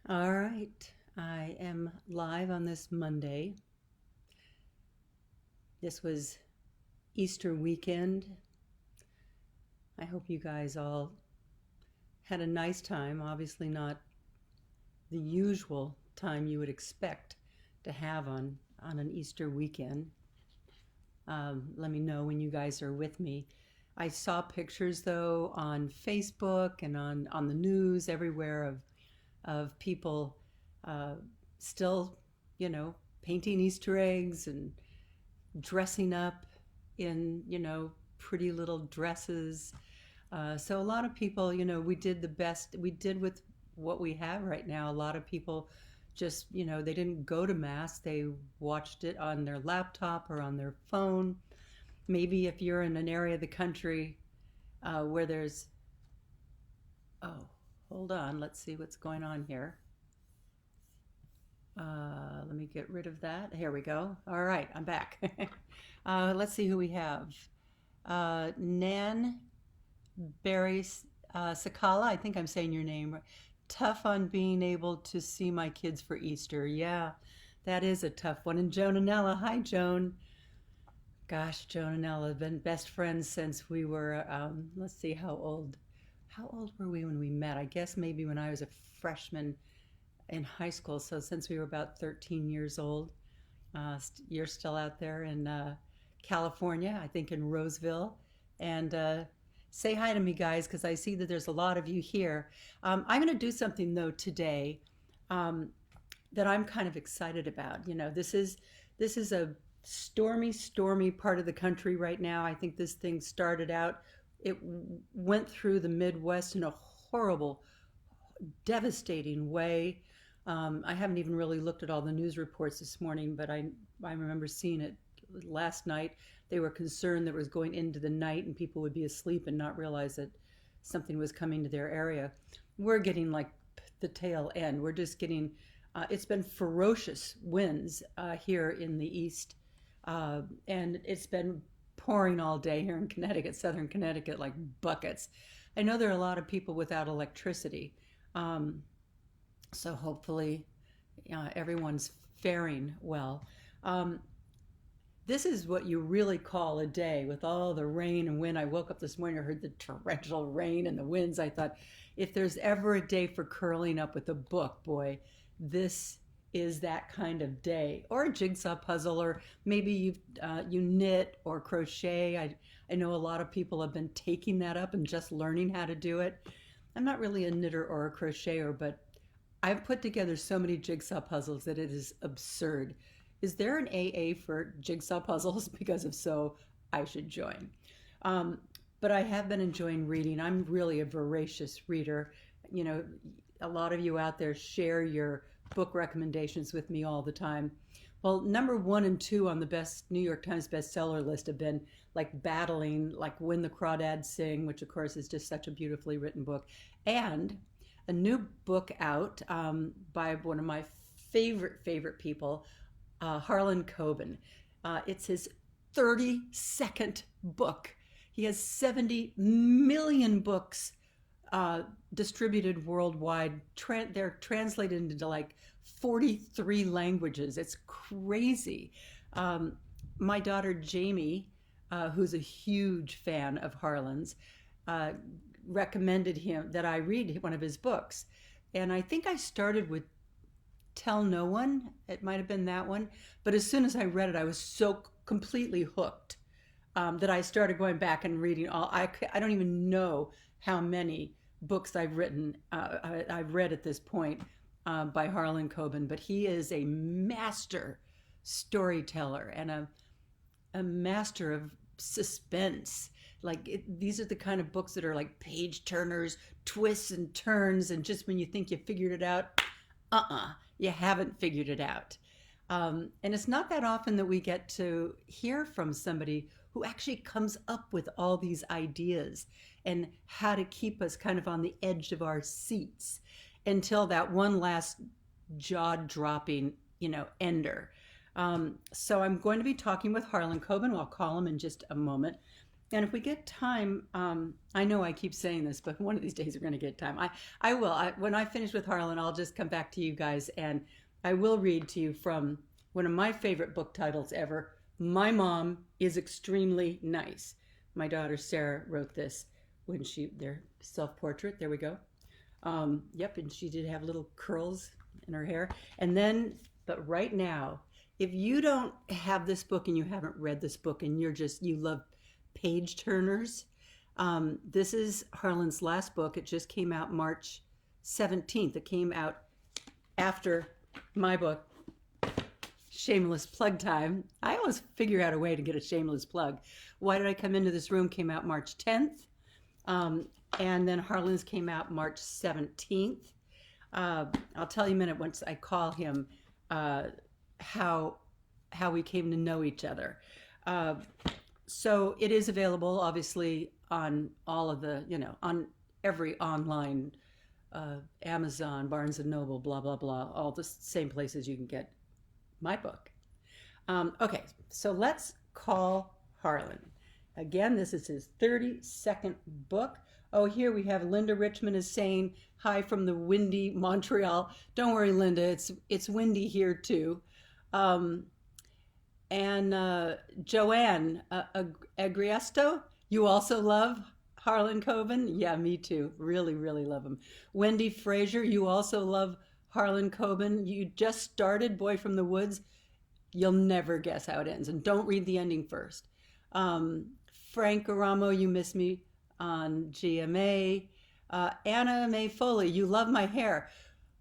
All right, I am live on this Monday. This was Easter weekend. I hope you guys all had a nice time. Obviously, not the usual time you would expect to have on an Easter weekend. Let me know when you guys are with me. I saw pictures though on Facebook and on the news everywhere of people uh, still, painting Easter eggs and dressing up in, pretty little dresses. So a lot of people, we did the best we did with what we have right now. A lot of people just, they didn't go to mass. They watched it on their laptop or on their phone. Maybe if you're in an area of the country where there's, oh, hold on, let's see what's going on here. Let me get rid of that. Here we go. All right, I'm back. Let's see who we have. Nan Barry Sakala, I think I'm saying your name right. Tough on being able to see my kids for Easter. Yeah, that is a tough one. And Joan and Ella. Hi, Joan. Gosh, Joan and Ella have been best friends since we were, let's see, how old? How old were we when we met? I guess maybe when I was a freshman in high school. So since we were about 13 years old, you're still out there in California, I think in Roseville. And say hi to me, guys, because I see that there's a lot of you here. I'm going to do something though today um, that I'm kind of excited about. This is a stormy part of the country right now. I think this thing started out. It went through the Midwest in a horrible, devastating way. I haven't even really looked at all the news reports this morning, but I remember seeing it last night. They were concerned that it was going into the night and people would be asleep and not realize that something was coming to their area. We're getting like the tail end. We're just getting, it's been ferocious winds here in the east, and it's been pouring all day here in Connecticut, southern Connecticut, like buckets. I know there are a lot of people without electricity. Um, so hopefully everyone's faring well. Um, this is what you really call a day with all the rain and wind. I woke up this morning, I heard the torrential rain and the winds. I thought, if there's ever a day for curling up with a book, boy, this is that kind of day. Or a jigsaw puzzle, or maybe you knit or crochet. I know a lot of people have been taking that up and just learning how to do it. I'm not really a knitter or a crocheter, but I've put together so many jigsaw puzzles that it is absurd. Is there an AA for jigsaw puzzles? Because if so, I should join. Um, but I have been enjoying reading. I'm really a voracious reader. You know, a lot of you out there share your book recommendations with me all the time. Well, number one and two on the best New York Times bestseller list have been like battling, like When the Crawdads Sing, which of course is just such a beautifully written book, and a new book out by one of my favorite people, Harlan Coben. It's his 32nd book. He has 70 million books distributed worldwide. They're translated into like 43 languages. It's crazy. My daughter Jamie, who's a huge fan of Harlan's, uh, recommended him that I read one of his books. And I think I started with Tell No One. It might have been that one. But as soon as I read it, I was so completely hooked that I started going back and reading all. I don't even know how many books I've read at this point by Harlan Coben, but he is a master storyteller and a master of suspense. Like these are the kind of books that are like page turners, twists and turns, and just when you think you figured it out, you haven't figured it out. And it's not that often that we get to hear from somebody who actually comes up with all these ideas and how to keep us kind of on the edge of our seats until that one last jaw dropping, ender. So I'm going to be talking with Harlan Coben. I'll call him in just a moment. And if we get time, I know I keep saying this, but one of these days we're going to get time. I will. When I finish with Harlan, I'll just come back to you guys and I will read to you from one of my favorite book titles ever. My Mom is Extremely Nice. My daughter Sarah wrote this when their self-portrait. There we go. Yep, and she did have little curls in her hair. And then, but right now, if you don't have this book and you haven't read this book and you love page turners, this is Harlan's last book. It just came out March 17th. It came out after my book, Shameless Plug Time. I always figure out a way to get a shameless plug. Why Did I Come Into This Room came out March 10th. And then Harlan's came out March 17th. I'll tell you in a minute once I call him how we came to know each other. So it is available, obviously, on all of the, on every online, Amazon, Barnes and Noble, blah, blah, blah, all the same places you can get my book. Okay, so let's call Harlan. Again, this is his 32nd book. Oh, here we have Linda Richmond is saying hi from the windy Montreal. Don't worry, Linda, it's windy here too. And Joanne Agriesto, you also love Harlan Coben? Yeah, me too. Really, really love him. Wendy Frazier, you also love Harlan Coben. You just started Boy from the Woods. You'll never guess how it ends. And don't read the ending first. Frank Aramo, you miss me on GMA. Anna Mae Foley, you love my hair.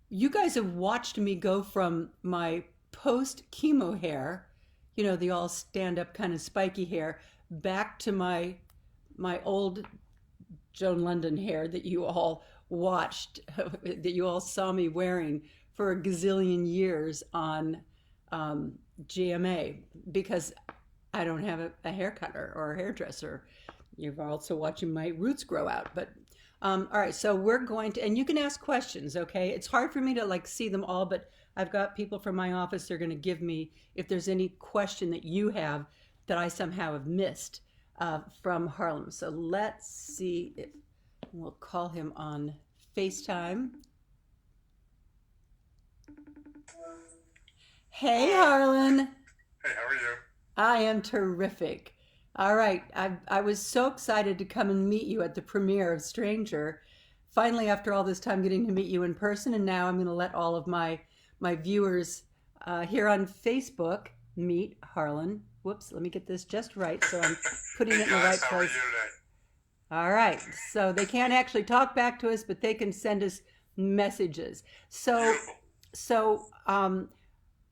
You guys have watched me go from my post-chemo hair, the all stand-up kind of spiky hair, back to my old Joan Lunden hair that you all watched, that you all saw me wearing for a gazillion years on GMA, because I don't have a hair cutter or a hairdresser. You're also watching my roots grow out. But all right, so we're going to, and you can ask questions, okay? It's hard for me to see them all, but I've got people from my office that are going to give me if there's any question that you have that I somehow have missed from Harlan. So let's see if we'll call him on FaceTime. Hey, Harlan. Hey, how are you? I am terrific. All right, I was so excited to come and meet you at the premiere of Stranger. Finally, after all this time getting to meet you in person, and now I'm going to let all of my viewers here on Facebook meet Harlan. Whoops, let me get this just right so I'm putting it in the right How are you place. today? All right, so they can't actually talk back to us, but they can send us messages. So, Beautiful. so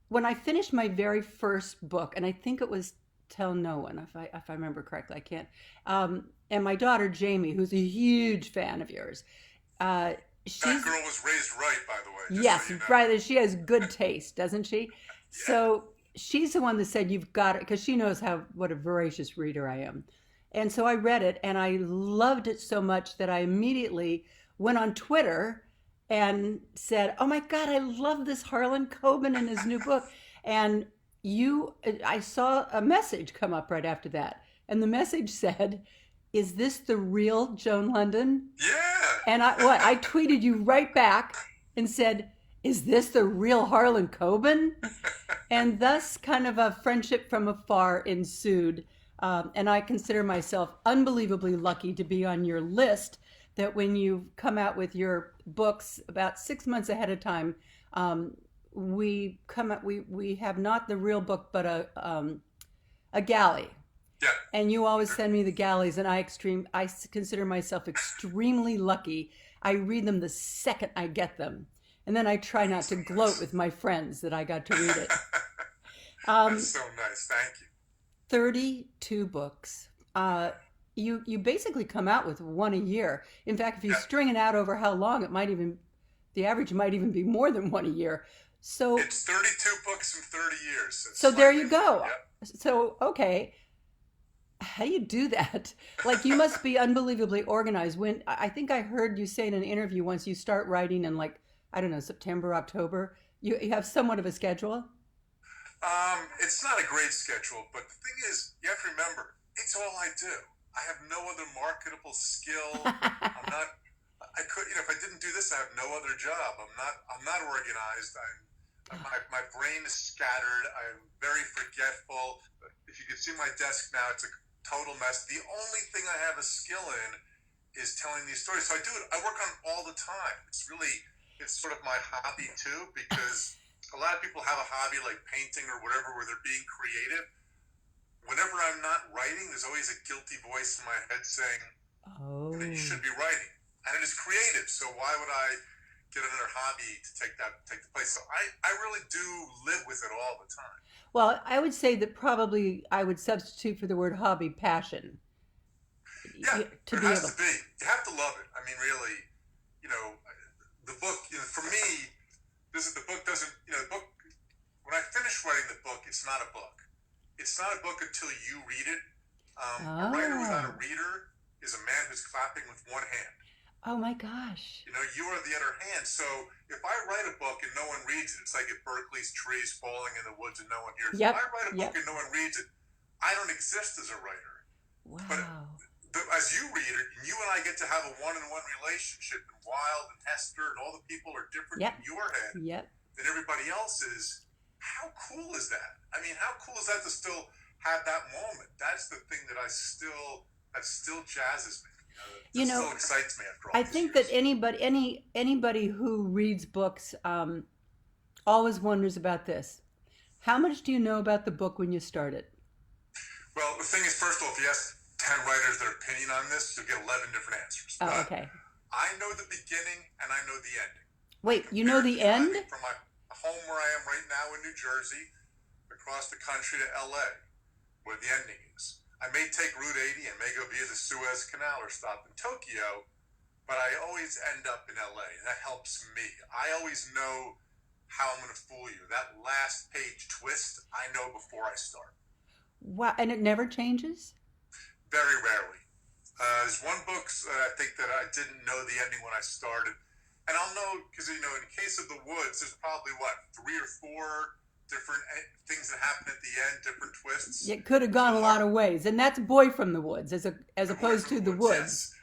when I finished my very first book, and I think it was Tell No One, if I remember correctly, I can't. And my daughter Jamie, who's a huge fan of yours, That she's girl was raised right, by the way, just yes, so you know. right. She has good taste, doesn't she? Yeah. So she's the one that said you've got it because she knows what a voracious reader I am. And so I read it and I loved it so much that I immediately went on Twitter and said, "Oh my God, I love this Harlan Coben and his new book." And I saw a message come up right after that. And the message said, "Is this the real Joan Lunden?" Yeah. And I tweeted you right back and said, "Is this the real Harlan Coben?" And thus kind of a friendship from afar ensued. And I consider myself unbelievably lucky to be on your list, that when you come out with your books about 6 months ahead of time, we have not the real book, but a galley. Yeah. And you always send me the galleys, and I consider myself extremely lucky. I read them the second I get them, and then I try not to gloat with my friends that I got to read it. That's so nice. Thank you. 32 books. You basically come out with one a year. In fact, if you Yeah. string it out over how long, the average might even be more than one a year. So It's 32 books in 30 years. It's so there you slightly go. more, yeah. So okay. How do you do that? Like, you must be unbelievably organized. When I think I heard you say in an interview once, you start writing in, like, I don't know, September, October. You have somewhat of a schedule. It's not a great schedule, but the thing is, you have to remember, it's all I do. I have no other marketable skill. I'm not. I could, you know, if I didn't do this, I have no other job. I'm not organized. My brain is scattered. I'm very forgetful. If you can see my desk now, it's a total mess. The only thing I have a skill in is telling these stories. So I do it. I work on it all the time. It's sort of my hobby too, because a lot of people have a hobby like painting or whatever, where they're being creative. Whenever I'm not writing, there's always a guilty voice in my head saying, you know, you Oh. should be writing. And it is creative, so why would I get another hobby to take the place? So I really do live with it all the time. Well, I would say that probably I would substitute for the word hobby passion Yeah, to but it be has able. to be. You have to love it. I mean, really, you know, the book. You know, for me, this is the book doesn't. You know, the book. When I finish writing the book, it's not a book. It's not a book until you read it. A writer without a Oh. reader is a man who's clapping with one hand. Oh my gosh. You know, you are the other hand. So if I write a book and no one reads it, it's like if Berkeley's trees falling in the woods and no one hears it. If Yep. I write a book Yep. and no one reads it, I don't exist as a writer. But Wow. as you read it, you and I get to have a one-on-one relationship, and Wild and Hester and all the people are different Yep. in your head Yep. than everybody else's. How cool is that? I mean, how cool is that to still have that moment? That's the thing that still jazzes me. You know, You that know, still excites me after all I these think that years. anybody who reads books always wonders about this. How much do you know about the book when you start it? Well, the thing is, first of all, if you ask 10 writers their opinion on this, you'll get 11 different answers. Oh, But okay. I know the beginning and I know the ending. I Wait, you know compared the the end? driving from my home where I am right now in New Jersey across the country to LA, where the ending is. I may take Route 80 and may go via the Suez Canal or stop in Tokyo, but I always end up in LA, and that helps me. I always know how I'm going to fool you. That last page twist, I know before I start. Wow, and it never changes? Very rarely. There's one book I think that I didn't know the ending when I started, and I'll know because you know in the case of the woods, there's probably what 3 or 4 different things that happen at the end, different twists. It could have So gone a the lot hard, of ways, and that's Boy from the Woods as the boy opposed from to the the woods, woods.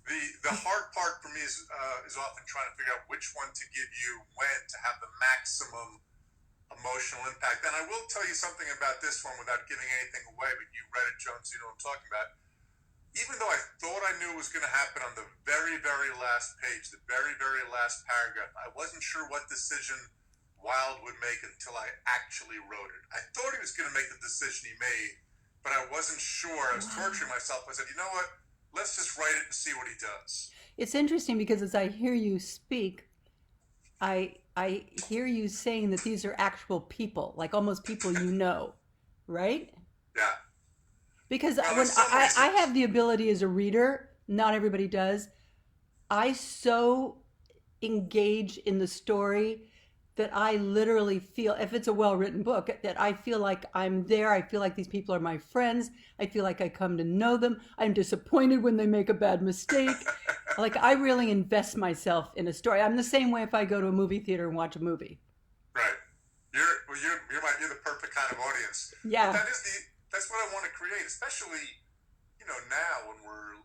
yes. The hard part for me is often trying to figure out which one to give you when to have the maximum emotional impact. And I will tell you something about this one without giving anything away, but you read it, Jones, so you know what I'm talking about. Even though I thought I knew it was going to happen on the very, very last page, the very, very last paragraph, I wasn't sure what decision Wilde would make until I actually wrote it. I thought he was going to make the decision he made, but I wasn't sure. I was torturing Wow. myself. I said, you know what? Let's just write it and see what he does. It's interesting because as I hear you speak, I hear you saying that these are actual people, like almost people you know, right? Yeah. Because Well, in when some ways I it is. have the ability as a reader, not everybody does. I so engage in the story that I literally feel, if it's a well written book, that I feel like I'm there. I feel like these people are my friends. I feel like I come to know them. I'm disappointed when they make a bad mistake. Like I really invest myself in a story. I'm the same way if I go to a movie theater and watch a movie. Right. You're the perfect kind of audience. But Yeah, that's what I want to create, especially now when we're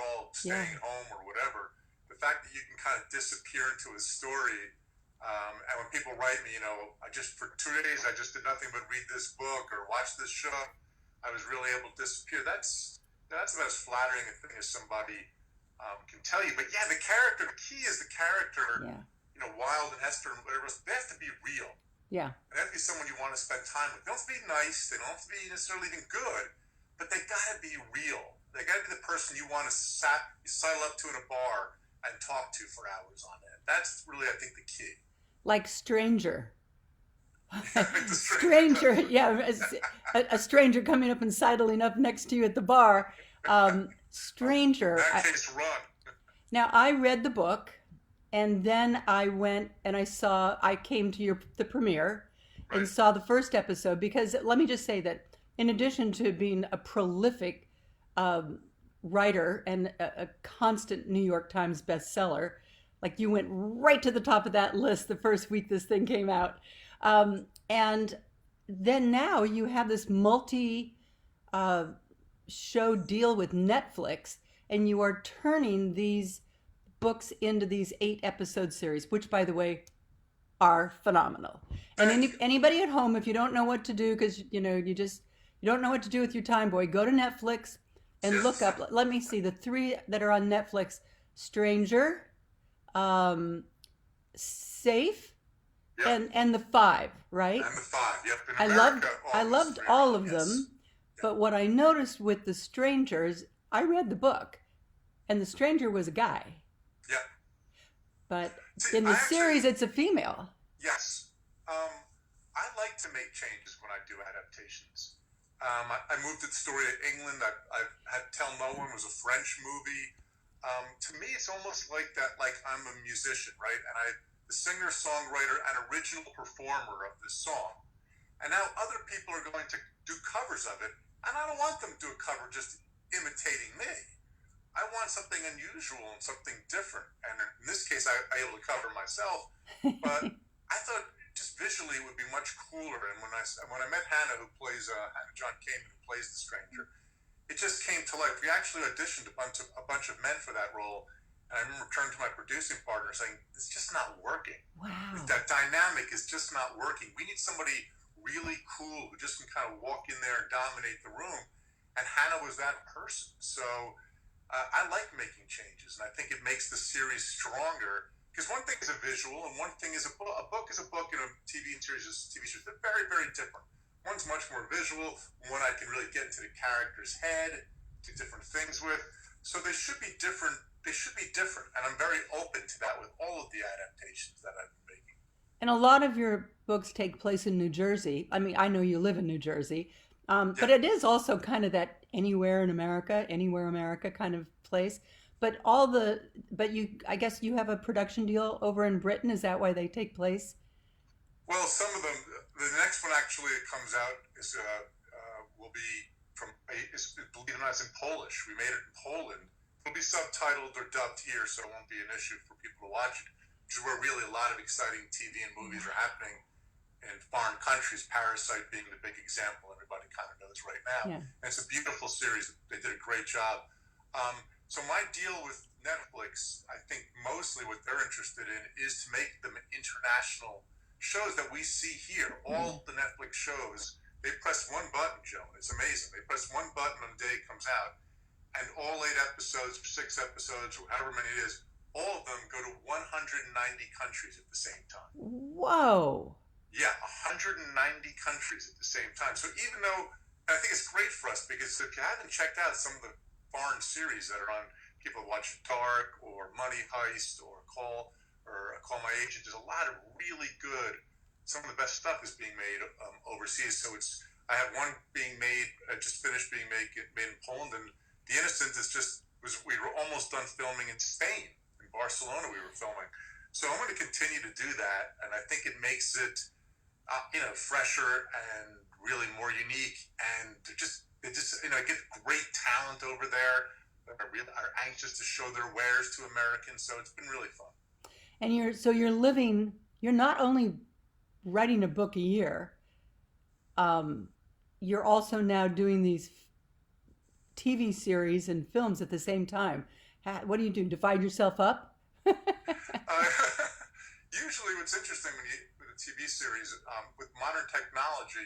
all yeah. staying at home or whatever. The fact that you can kind of disappear into a story, and when people write me, I just for 2 days I just did nothing but read this book or watch this show. I was really able to disappear. That's about as flattering a thing as somebody can tell you. But yeah, the key is the character. Yeah, Wild and Hester and whatever else, they have to be real. yeah. They have to be someone you want to spend time with. They don't have to be nice. They don't have to be necessarily even good, but they got to be real. They got to be the person you want to sidle up to in a bar and talk to for hours on end. That's really, I think, the key. Like Stranger. Like the stranger Stranger, does. yeah, a stranger coming up and sidling up next to you at the bar. In Stranger. that case, run. Now I read the book, and then I went and I came to the premiere and Right. saw the first episode because let me just say that in addition to being a prolific um, writer and a constant New York Times bestseller, like you went right to the top of that list the first week this thing came out. And then now you have this multi uh, show deal with Netflix, and you are turning these books into these 8 episode series, which, by the way, are phenomenal. And Thank you. anybody at home, if you don't know what to do, because you don't know what to do with your time, boy, go to Netflix and look Yes. up. Let me see the 3 that are on Netflix: Stranger, um, Safe, Yep. and the 5. Right? And the 5. Yep. In I America, loved I all those loved 3 all are. of Yes. them, Yep. but what I noticed with the Strangers, I read the book, and the stranger was a guy, Yep. but See, in the I actually, series, it's a female. yes. I like to make changes when I do adaptations. I moved the story to England. I had Tell No One was a French movie. To me, it's almost like that, like I'm a musician, right? And the singer, songwriter, and original performer of this song. And now other people are going to do covers of it, and I don't want them to do a cover just imitating me. I want something unusual and something different. And in this case, I able to cover myself, but I thought just visually it would be much cooler. And when I met Hannah, who plays Joan Coben, who plays the stranger, it just came to life. We actually auditioned a bunch of men for that role, and I remember turning to my producing partner saying, "It's just not working. Wow. That dynamic is just not working. We need somebody really cool who just can kind of walk in there and dominate the room." And Hannah was that person. So I like making changes, and I think it makes the series stronger. Because one thing is a visual, and one thing is a book. A book is a book, and a TV series is a TV series. They're very, very different. One's much more visual. One I can really get into the character's head, do different things with. So they should be different. They should be different, and I'm very open to that with all of the adaptations that I've been making. And a lot of your books take place in New Jersey. I mean, I know you live in New Jersey, but Yeah. it is also kind of that anywhere America kind of place. But I guess you have a production deal over in Britain. Is that why they take place? Well, some of them. The next one actually that comes out will be believe it or not, it's in Polish. We made it in Poland. It'll be subtitled or dubbed here, so it won't be an issue for people to watch it. Which is where really a lot of exciting TV and movies are happening in foreign countries. Parasite being the big example everybody kind of knows right now. Yeah. And it's a beautiful series. They did a great job. So my deal with Netflix, I think mostly what they're interested in is to make them international shows that we see here. All the Netflix shows, they press one button, Joan. It's amazing. They press one button on the day it comes out, and all 8 episodes, or 6 episodes, or however many it is, all of them go to 190 countries at the same time. Whoa. Yeah, 190 countries at the same time. So even though I think it's great for us, because if you haven't checked out some of the foreign series that are on, people watch Dark or Money Heist or Call My Agent. There's a lot of really good. Some of the best stuff is being made overseas. So I have one being made, just finished being made in Poland, and The Innocent we were almost done filming in Spain, in Barcelona. We were filming. So I'm going to continue to do that, and I think it makes it fresher and really more unique, and I get great talent over there that are anxious to show their wares to Americans. So it's been really fun. And you're not only writing a book a year, you're also now doing these TV series and films at the same time. What do? Divide yourself up? Usually what's interesting with a TV series, with modern technology,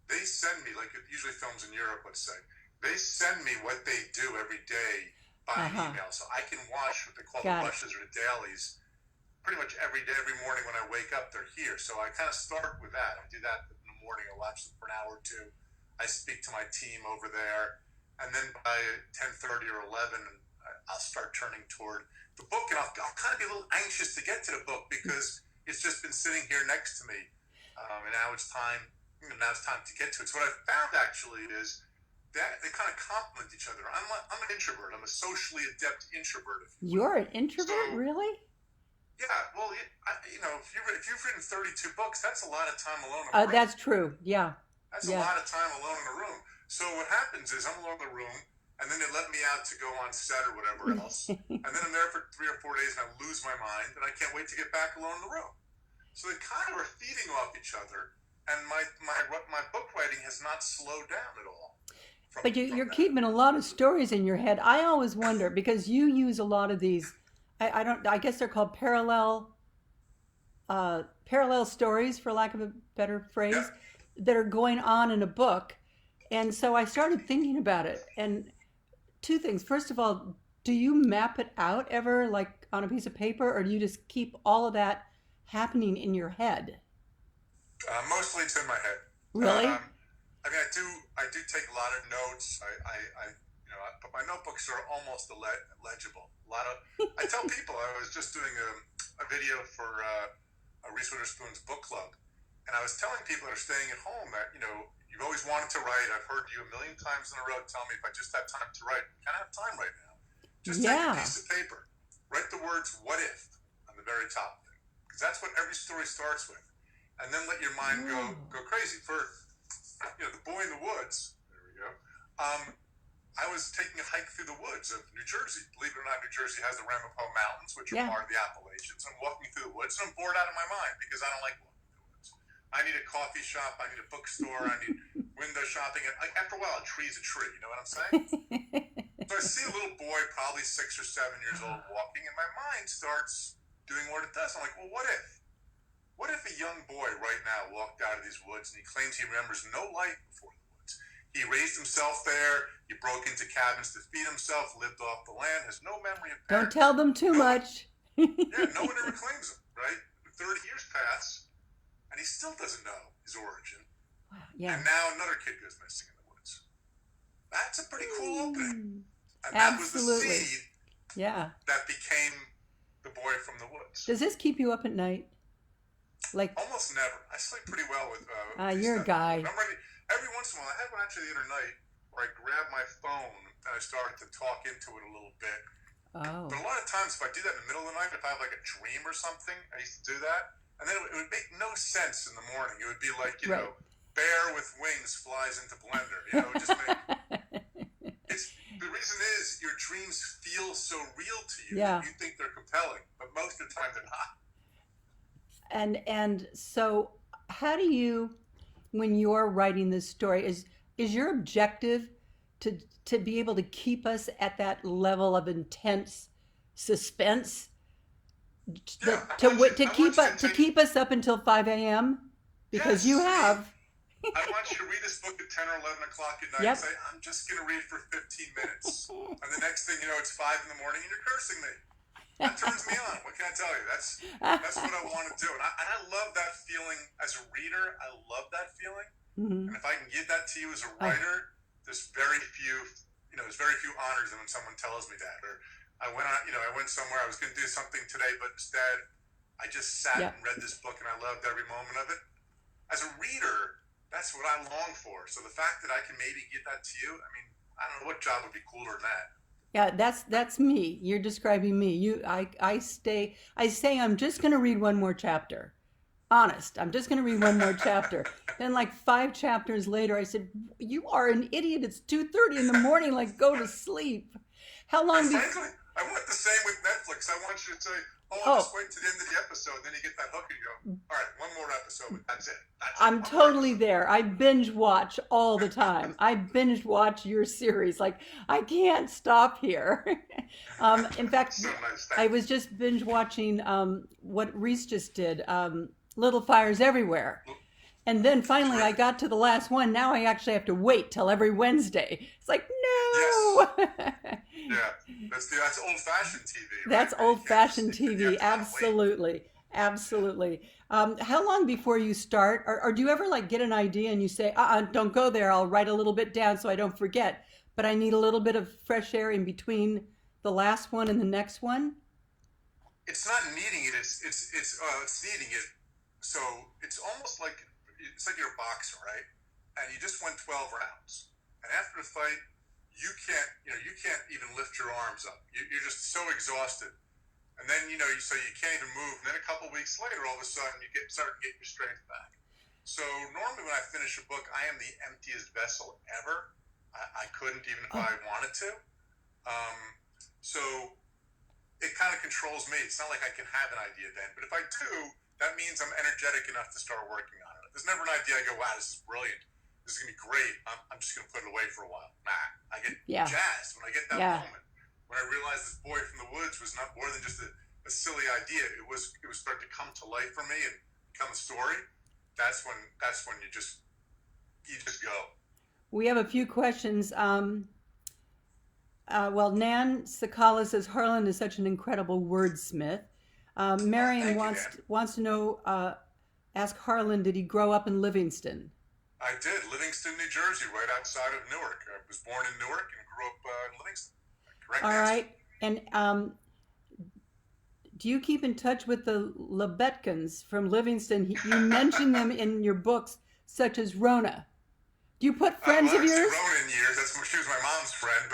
they send me, like it usually films in Europe, let's say, they send me what they do every day by email. So I can watch what they call the rushes or the dailies pretty much every day, every morning when I wake up, they're here. So I kind of start with that. I do that in the morning. I watch them for an hour or two. I speak to my team over there. And then by 10:30 or 11, I'll start turning toward the book. And I'll kind of be a little anxious to get to the book because it's just been sitting here next to me. And now it's time to get to it. So what I found actually is that they kind of complement each other. I'm an introvert. I'm a socially adept introvert. You're an introvert, really? Yeah. Well, if you've written 32 books, that's a lot of time alone in a room. That's true. Yeah. That's a lot of time alone in a room. So what happens is I'm alone in the room, and then they let me out to go on set or whatever else, and then I'm there for 3 or 4 days, and I lose my mind, and I can't wait to get back alone in the room. So they kind of are feeding off each other, and my book writing has not slowed down at all. But from you're that. keeping a lot of stories in your head. I always wonder because you use a lot of these. I don't. I guess they're called parallel stories, for lack of a better Yep. phrase, that are going on in a book. And so I started thinking about it. And two things. First of all, do you map it out ever, like on a piece of paper, or do you just keep all of that happening in your head? Mostly it's in my head. Really? I mean, I do take a lot of notes. But my notebooks are almost illegible. A lot of I tell people I was just doing a video for Reese Witherspoon's book club, and I was telling people that are staying at home that you've always wanted to write. I've heard you a million times in a row tell me if I just had time to write. I kind of have time right now. Just take a Yeah. piece of paper, write the words "what if" on the very top of it, because that's what every story starts with, and then let your mind Oh. go crazy. For the boy in the woods. There we go. I was taking a hike through the woods of New Jersey. Believe it or not, New Jersey has the Ramapo Mountains, which are Yeah. part of the Appalachians. I'm walking through the woods, and I'm bored out of my mind because I don't like walking through the woods. I need a coffee shop. I need a bookstore. I need window shopping. And after a while, a tree's a tree. You know what I'm saying? So I see a little boy, probably 6 or 7 years old, walking, and my mind starts doing what it does. I'm like, well, what if? What if a young boy right now walked out of these woods and he claims he remembers no life before the woods? He raised himself there. He broke into cabins to feed himself, lived off the land, has no memory of Don't parents. tell them too No one, much. yeah, no one ever claims him, right? 30 years pass, and he still doesn't know his origin. Yeah. And now another kid goes missing in the woods. That's a pretty cool opening. And that was the Absolutely. seed Yeah. that became the boy from the woods. Does this keep you up at night? Like, Almost never. I sleep pretty well with these you're a stuff. guy. I'm ready. Every once in a while, I had one actually the other night where I grabbed my phone and I started to talk into it a little bit. Oh. But a lot of times, if I do that in the middle of the night, if I have like a dream or something, I used to do that, and then it would make no sense in the morning. It would be like Right. bear with wings flies into blender. It would just make. It's the reason is your dreams feel so real to you Yeah. that you think they're compelling, but most of the time they're not. And so how do you, when you're writing this story, is your objective to be able to keep us at that level of intense suspense, Yeah, that I want you. to I want keep you up to to take. keep us up until 5 a.m. because you Yes, have. I want you to read this book at 10 or 11 o'clock at night Yep. and say, I'm just going to read for 15 minutes. And the next thing you know, it's 5 in the morning and you're cursing me. That turns me on. What can I tell you? That's what I want to do. And I love that feeling as a reader. I love that feeling. Mhm. And if I can give that to you as a Oh, writer, there's very few honors when someone tells me that. Or I went somewhere, I was going to do something today, but instead I just sat yeah. and read this book and I loved every moment of it. As a reader, that's what I long for. So the fact that I can maybe give that to you, I mean, I don't know what job would be cooler than that. Yeah, that's me. You're describing me. I say I'm just going to read one more chapter. Honest, I'm just going to read one more chapter. Then like 5 chapters later I said, "You are an idiot. It's 2:30 in the morning. Like go to sleep." How And long be frankly, I want the same with Netflix. I want you to say, oh, I'll Oh, just wait to the end of the episode. Then you get that hook and you go, all right, one more episode, but that's it. That's it. I'm One more totally episode. there. I binge watch all the time. I binge watch your series. Like I can't stop here. In fact, So nice. I Thank you. was just binge watching what Reese just did, Little Fires Everywhere. And then finally I Terrific. got to the last one. Now I actually have to wait till every Wednesday. It's like, Yes. no. Yeah. That's old fashioned TV, right? That's Where you old can't just fashioned you have TV. to kind of wait. Absolutely. Absolutely. How long before you start, or do you ever like get an idea and you say, don't go there. I'll write a little bit down so I don't forget. But I need a little bit of fresh air in between the last one and the next one. It's not needing it. It's needing it. So it's like you're a boxer, right? And you just won 12 rounds. And after the fight, you can't even lift your arms up. You're just so exhausted. And then so you can't even move. And then a couple weeks later, all of a sudden, start to get your strength back. So normally, when I finish a book, I am the emptiest vessel ever. I couldn't even if Oh, I wanted to. So it kind of controls me. It's not like I can have an idea then, but if I do, that means I'm energetic enough to start working on it. There's never an idea I go, wow, this is brilliant. This is going to be great. I'm just going to put it away for a while. Nah, I get Yeah. jazzed when I get that Yeah. moment. When I realized this boy from the woods was not more than just a silly idea. It was starting to come to life for me and become a story. That's when you just go. We have a few questions. Well, Nan Sakala says Harlan is such an incredible wordsmith. Marion Thank you, wants to know, ask Harlan, did he grow up in Livingston? I did. Livingston, New Jersey, right outside of Newark. I was born in Newark and grew up in Livingston. Correct All answer. right. And do you keep in touch with the Lebetkins from Livingston? You mention them in your books, such as Rona. Do you put friends of yours? Rona in years. She was my mom's friend,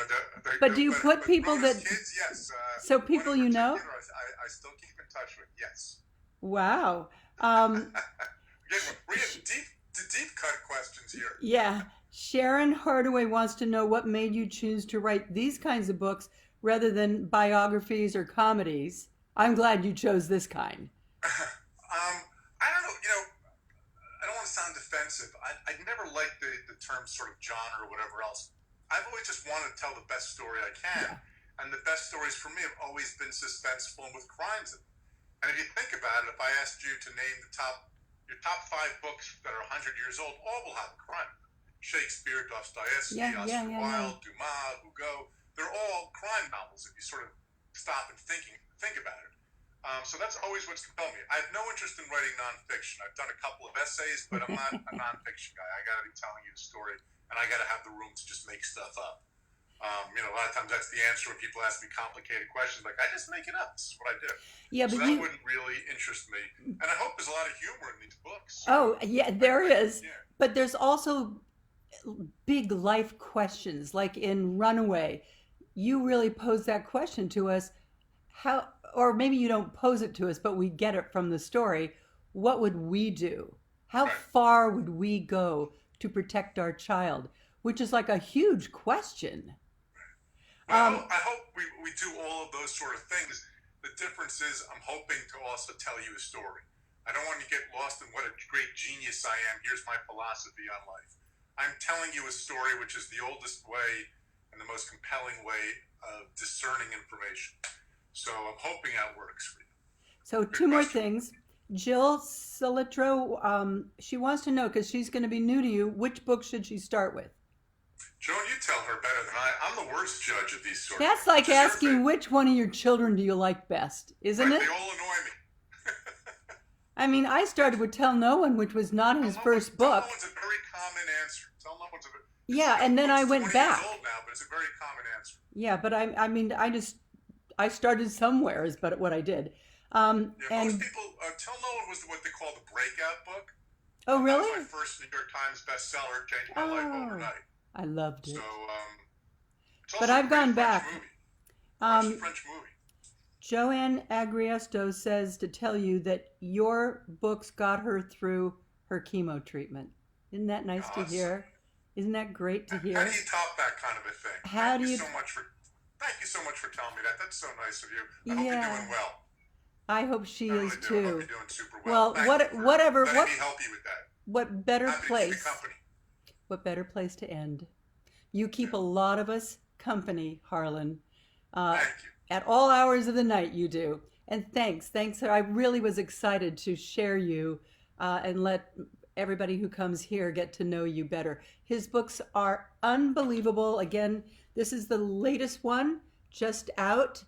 But do you put people Rona's that kids? Yes. So people you know? I still keep in touch with. Yes. Wow. Again, we're getting deep cut questions here. Yeah. Sharon Hardaway wants to know what made you choose to write these kinds of books rather than biographies or comedies. I'm glad you chose this kind. I don't know. I don't want to sound defensive. I never liked the term sort of genre or whatever else. I've always just wanted to tell the best story I can. Yeah. And the best stories for me have always been suspenseful and with crimes in them. And if you think about it, if I asked you to name your top 5 books that are 100 years old, all will have a crime. Shakespeare, Dostoevsky, Oscar Wilde, Dumas, Hugo. They're all crime novels if you sort of stop and think about it. So that's always what's compelled me. I have no interest in writing nonfiction. I've done a couple of essays, but I'm not a nonfiction guy. I got to be telling you the story, and I got to have the room to just make stuff up. A lot of times that's the answer when people ask me complicated questions. Like, I just make it up. This is what I do. Yeah, so but that wouldn't really interest me. And I hope there's a lot of humor in these books. Oh, yeah, there is. Yeah. But there's also big life questions. Like in Runaway, you really pose that question to us. How, or maybe you don't pose it to us, but we get it from the story. What would we do? How far would we go to protect our child? Which is like a huge question. Well, I hope we do all of those sort of things. The difference is I'm hoping to also tell you a story. I don't want you to get lost in what a great genius I am. Here's my philosophy on life. I'm telling you a story which is the oldest way and the most compelling way of discerning information. So I'm hoping that works for you. So Good two more question. things. Jill Silitro, she wants to know, because she's going to be new to you, which book should she start with? Joan, you tell her better than I. I'm the worst judge of these sort of That's things. like asking which one of your children do you like best, isn't it? They all annoy me. I mean, I started with Tell No One, which was not his first book. Tell No One's a very common answer. Tell No One's Yeah, and then I went back. It's 20 years old now, but it's a very common answer. Yeah, but I started somewhere is but what I did. Most people, Tell No One was what they call the breakout book. Oh, really? That was my first New York Times bestseller, changed my life overnight. I loved it. So, it's but also I've gone back. French movie. Joanne Agriesto says to tell you that your books got her through her chemo treatment. Isn't that nice to hear? Isn't that great to hear? How do you top that kind of a thing? Thank you so much for telling me that. That's so nice of you. I hope you're doing well. I hope she is really do. too. I hope you're doing super well. Well, whatever. Let me help you with that. What better Happy place? To keep you company. What better place to end? You keep a lot of us company, Harlan. Thank you. At all hours of the night, you do. And thanks. I really was excited to share you and let everybody who comes here get to know you better. His books are unbelievable. Again, this is the latest one, just out.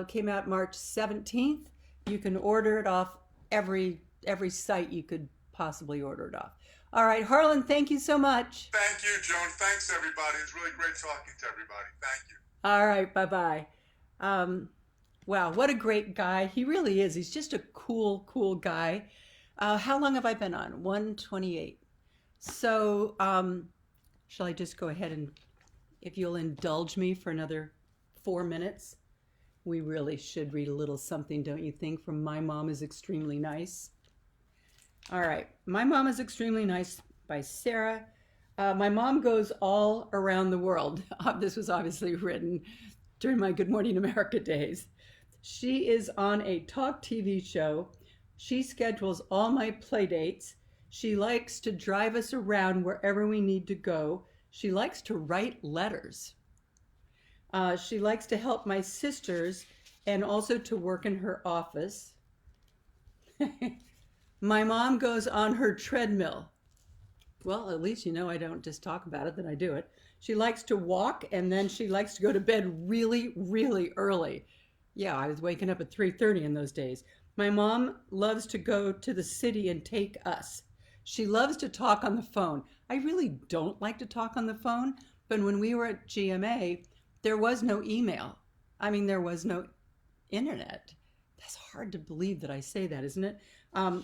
Came out March 17th. You can order it off every site you could possibly order it off. All right, Harlan, thank you so much. Thank you, Joan. Thanks, everybody. It's really great talking to everybody. Thank you. All right, bye-bye. Wow, what a great guy. He really is. He's just a cool guy. How long have I been on? 128. So shall I just go ahead and, if you'll indulge me for another 4 minutes? We really should read a little something, don't you think, from My Mom is Extremely Nice? All right. My Mom is Extremely Nice by Sarah. My mom goes all around the world. This was obviously written during my Good Morning America days. She is on a talk TV show. She schedules all my play dates. She likes to drive us around wherever we need to go. She likes to write letters. She likes to help my sisters and also to work in her office. My mom goes on her treadmill. Well, at least you know I don't just talk about it, then I do it. She likes to walk and then she likes to go to bed really, really early. Yeah, I was waking up at 3:30 in those days. My mom loves to go to the city and take us. She loves to talk on the phone. I really don't like to talk on the phone, but when we were at GMA, there was no email. I mean, there was no internet. That's hard to believe that I say that, isn't it?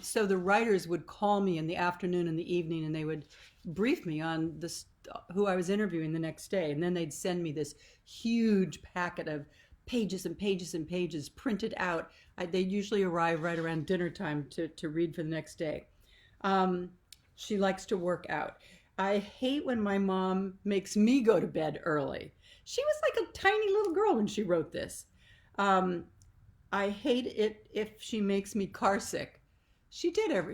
So the writers would call me in the afternoon and the evening, and they would brief me on this, who I was interviewing the next day, and then they'd send me this huge packet of pages and pages and pages printed out. They'd usually arrive right around dinner time to read for the next day. She likes to work out. I hate when my mom makes me go to bed early. She was like a tiny little girl when she wrote this. I hate it if she makes me car sick. She never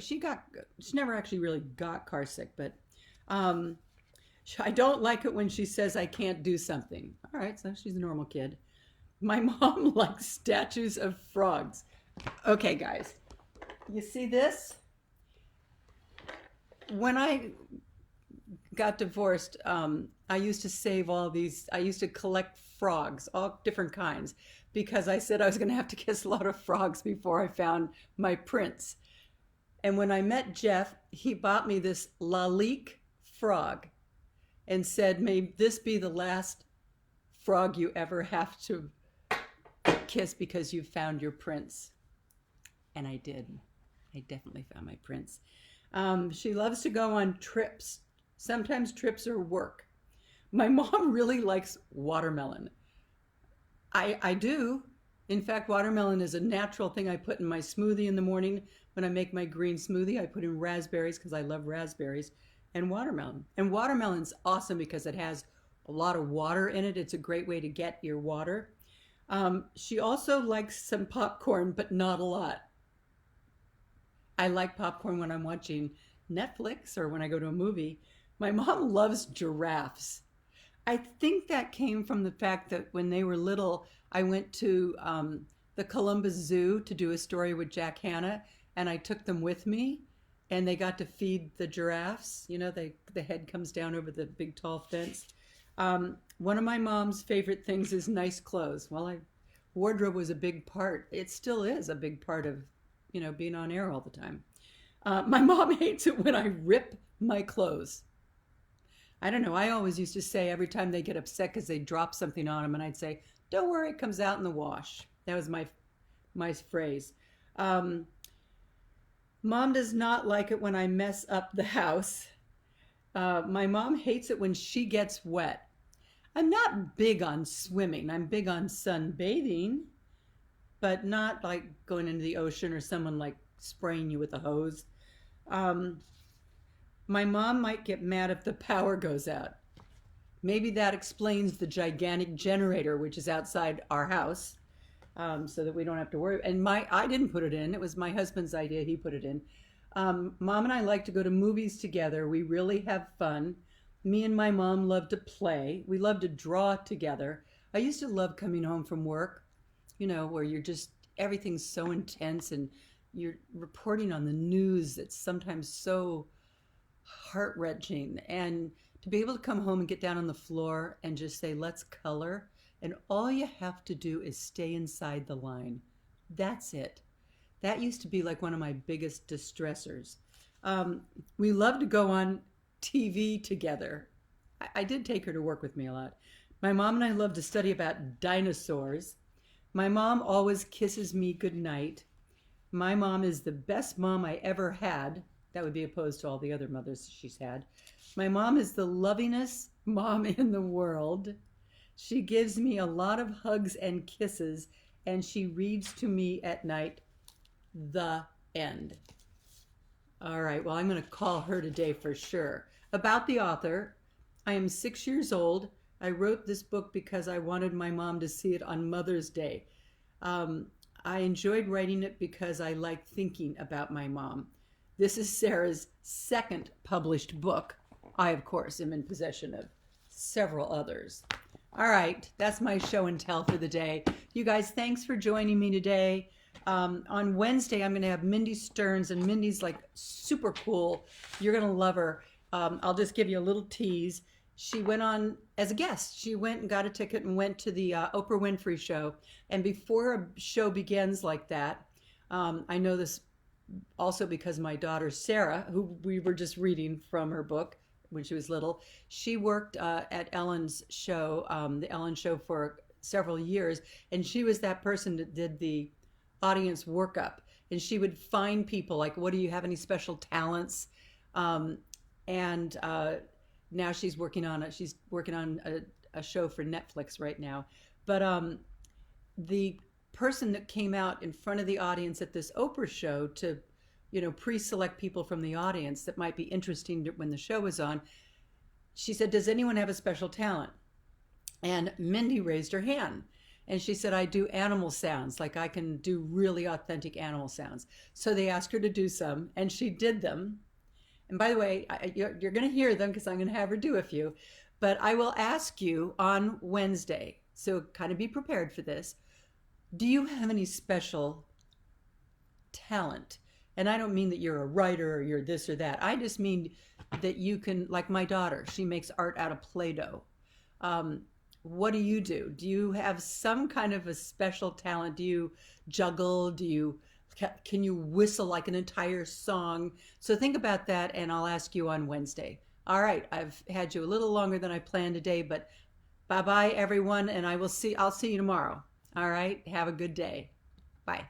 actually really got car sick, but I don't like it when she says I can't do something. All right, so she's a normal kid. My mom likes statues of frogs. Okay, guys, you see this? When I got divorced, I used to save all these. I used to collect frogs, all different kinds, because I said I was going to have to kiss a lot of frogs before I found my prince. And when I met Jeff, he bought me this Lalique frog and said, may this be the last frog you ever have to kiss because you found your prince. And I did. I definitely found my prince. She loves to go on trips. Sometimes trips are work. My mom really likes watermelon. I do. In fact, watermelon is a natural thing I put in my smoothie in the morning. When I make my green smoothie, I put in raspberries because I love raspberries and watermelon. And watermelon's awesome because it has a lot of water in it. It's a great way to get your water. She also likes some popcorn, but not a lot. I like popcorn when I'm watching Netflix or when I go to a movie. My mom loves giraffes. I think that came from the fact that when they were little, I went to the Columbus Zoo to do a story with Jack Hanna, and I took them with me, and they got to feed the giraffes. You know, the head comes down over the big tall fence. One of my mom's favorite things is nice clothes. Well, wardrobe was a big part. It still is a big part of, you know, being on air all the time. My mom hates it when I rip my clothes. I don't know. I always used to say every time they get upset because they drop something on them, and I'd say, "Don't worry, it comes out in the wash." That was my phrase. Mom does not like it when I mess up the house. My mom hates it when she gets wet. I'm not big on swimming. I'm big on sunbathing, but not like going into the ocean or someone like spraying you with a hose. My mom might get mad if the power goes out. Maybe that explains the gigantic generator which is outside our house, so that we don't have to worry. And I didn't put it in. It was my husband's idea. He put it in. Mom and I like to go to movies together. We really have fun. Me and my mom love to play. We love to draw together. I used to love coming home from work, you know, where everything's so intense and you're reporting on the news that's sometimes so heart-wrenching. And to be able to come home and get down on the floor and just say, let's color. And all you have to do is stay inside the line. That's it. That used to be like one of my biggest distressors. We love to go on TV together. I did take her to work with me a lot. My mom and I love to study about dinosaurs. My mom always kisses me goodnight. My mom is the best mom I ever had. That would be opposed to all the other mothers she's had. My mom is the lovingest mom in the world. She gives me a lot of hugs and kisses, and she reads to me at night. The end. All right, well, I'm going to call her today for sure. About the author, I am 6 years old. I wrote this book because I wanted my mom to see it on Mother's Day. I enjoyed writing it because I like thinking about my mom. This is Sarah's second published book. I, of course, am in possession of several others. All right, that's my show and tell for the day. You guys, thanks for joining me today. On Wednesday, I'm going to have Mindy Stearns, and Mindy's like super cool. You're going to love her. I'll just give you a little tease. She went on as a guest. She went and got a ticket and went to the Oprah Winfrey show. And before a show begins like that, I know this also because my daughter Sarah, who we were just reading from her book when she was little, she worked at Ellen's show, the Ellen show, for several years, and she was that person that did the audience workup, and she would find people like, what do you have, any special talents? And now she's working on a show for Netflix right now. But the person that came out in front of the audience at this Oprah show to, pre-select people from the audience that might be interesting when the show was on, she said, does anyone have a special talent? And Mindy raised her hand. And she said, I do animal sounds, like I can do really authentic animal sounds. So they asked her to do some, and she did them. And by the way, you're going to hear them because I'm going to have her do a few. But I will ask you on Wednesday, so kind of be prepared for this. Do you have any special talent? And I don't mean that you're a writer or you're this or that. I just mean that you can, like my daughter, she makes art out of Play-Doh. What do you do? Do you have some kind of a special talent? Do you juggle? Can you whistle like an entire song? So think about that, and I'll ask you on Wednesday. All right, I've had you a little longer than I planned today, but bye-bye, everyone, and I'll see you tomorrow. All right, have a good day. Bye.